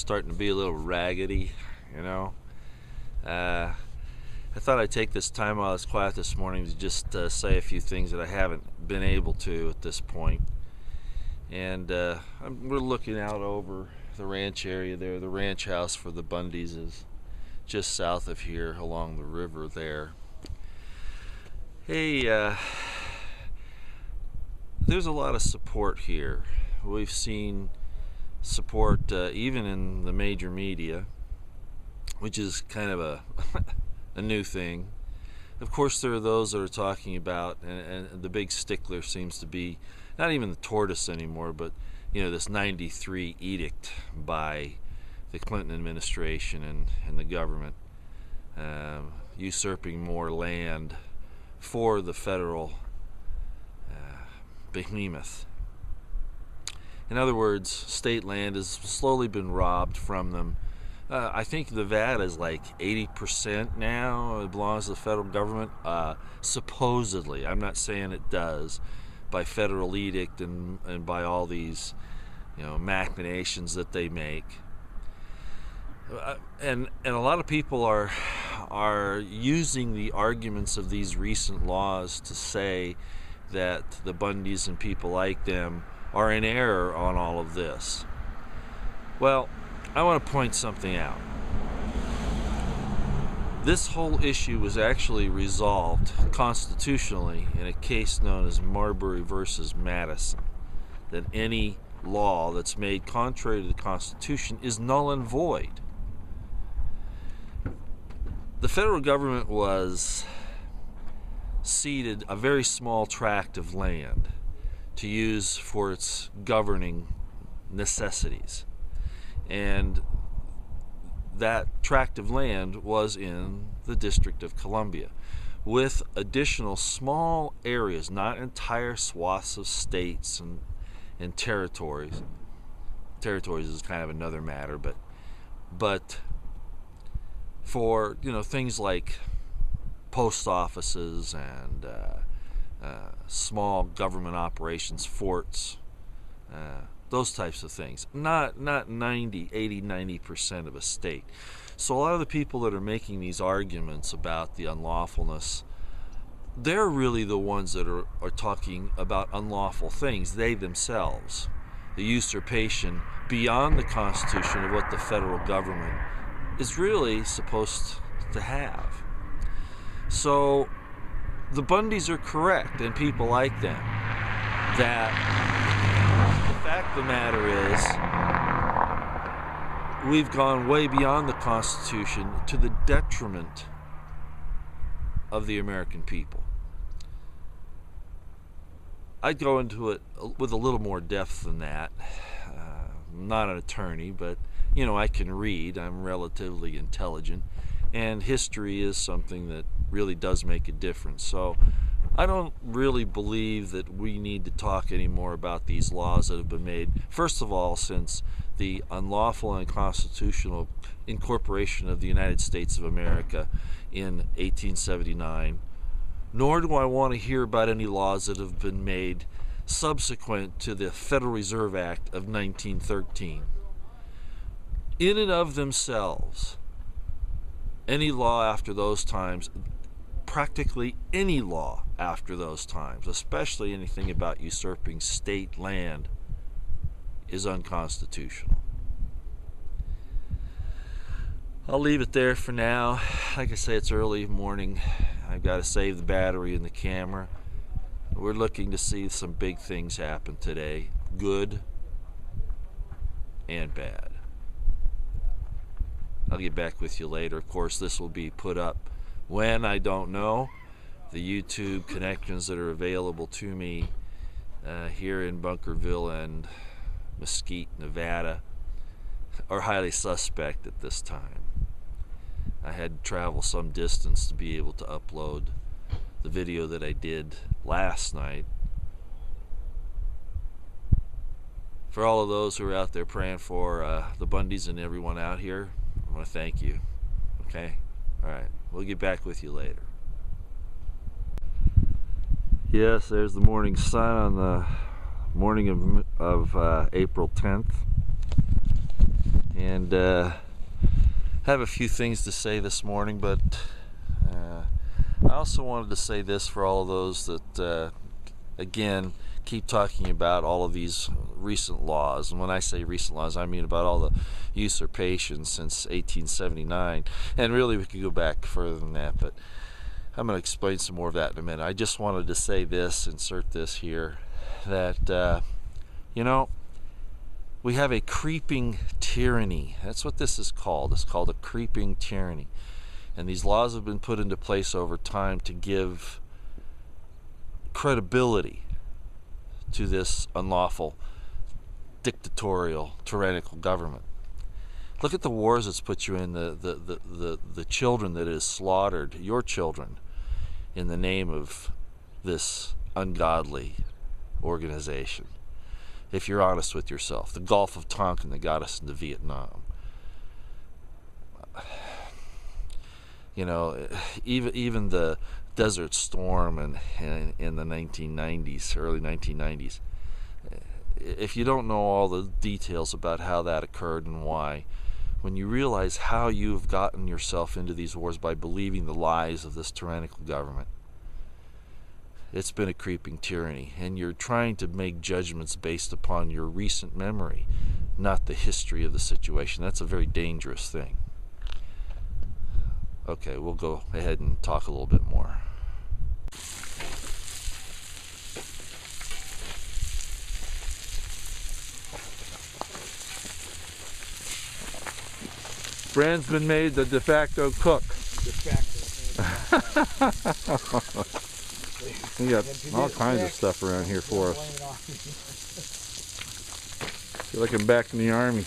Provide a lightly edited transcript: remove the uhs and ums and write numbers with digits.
starting to be a little raggedy, you know. I thought I'd take this time while it's quiet this morning to just say a few things that I haven't been able to at this point. And we're looking out over the ranch area there. The ranch house for the Bundys is just south of here along the river there. Hey, there's a lot of support here. We've seen support even in the major media, which is kind of a new thing. Of course, there are those that are talking about, and the big stickler seems to be not even the tortoise anymore, but this 93 edict by the Clinton administration and the government, usurping more land for the federal behemoth. In other words, state land has slowly been robbed from them. I think Nevada is like 80% now. It belongs to the federal government. Supposedly, I'm not saying it does, by federal edict and by all these, machinations that they make. And a lot of people are using the arguments of these recent laws to say that the Bundys and people like them are in error on all of this. Well, I want to point something out. This whole issue was actually resolved constitutionally in a case known as Marbury versus Madison, that any law that's made contrary to the Constitution is null and void. The federal government was ceded a very small tract of land to use for its governing necessities. And that tract of land was in the District of Columbia, with additional small areas, not entire swaths of states and territories. Territories is kind of another matter, but for things like post offices and small government operations, forts, those types of things. Not 90% of a state. So a lot of the people that are making these arguments about the unlawfulness, they're really the ones that are talking about unlawful things, they themselves. The usurpation beyond the Constitution of what the federal government is really supposed to have. So the Bundys are correct, and people like them, that the fact of the matter is we've gone way beyond the Constitution to the detriment of the American people. I'd go into it with a little more depth than that. I'm not an attorney, but I can read. I'm relatively intelligent, and history is something that really does make a difference. So I don't really believe that we need to talk anymore about these laws that have been made, first of all, since the unlawful and unconstitutional incorporation of the United States of America in 1879, nor do I want to hear about any laws that have been made subsequent to the Federal Reserve Act of 1913. In and of themselves, any law after those times, practically any law after those times, especially anything about usurping state land, is unconstitutional. I'll leave it there for now. Like I say, it's early morning. I've got to save the battery in the camera. We're looking to see some big things happen today, good and bad. I'll get back with you later. Of course, this will be put up when, I don't know. The YouTube connections that are available to me here in Bunkerville and Mesquite, Nevada, are highly suspect at this time. I had to travel some distance to be able to upload the video that I did last night. For all of those who are out there praying for the Bundys and everyone out here, I want to thank you. Okay? All right. We'll get back with you later. Yes, there's the morning sun on the morning of April 10th. and have a few things to say this morning, but I also wanted to say this for all of those that again keep talking about all of these recent laws. And when I say recent laws, I mean about all the usurpations since 1879, and really we could go back further than that, but I'm going to explain some more of that in a minute. I just wanted to say this, insert this here, that you know, we have a creeping tyranny. That's what this is called. It's called a creeping tyranny. And these laws have been put into place over time to give credibility to this unlawful, dictatorial, tyrannical government. Look at the wars it's put you in, the children that it has slaughtered, your children, in the name of this ungodly organization. If you're honest with yourself, the Gulf of Tonkin that got us into Vietnam. You know, even the Desert Storm in the 1990s, early 1990s. If you don't know all the details about how that occurred and why, when you realize how you've gotten yourself into these wars by believing the lies of this tyrannical government, it's been a creeping tyranny, and you're trying to make judgments based upon your recent memory, not the history of the situation. That's a very dangerous thing. Okay, we'll go ahead and talk a little bit more. Brand's been made the de facto cook. We got all kinds of stuff around here for us. I feel like I'm back in the army.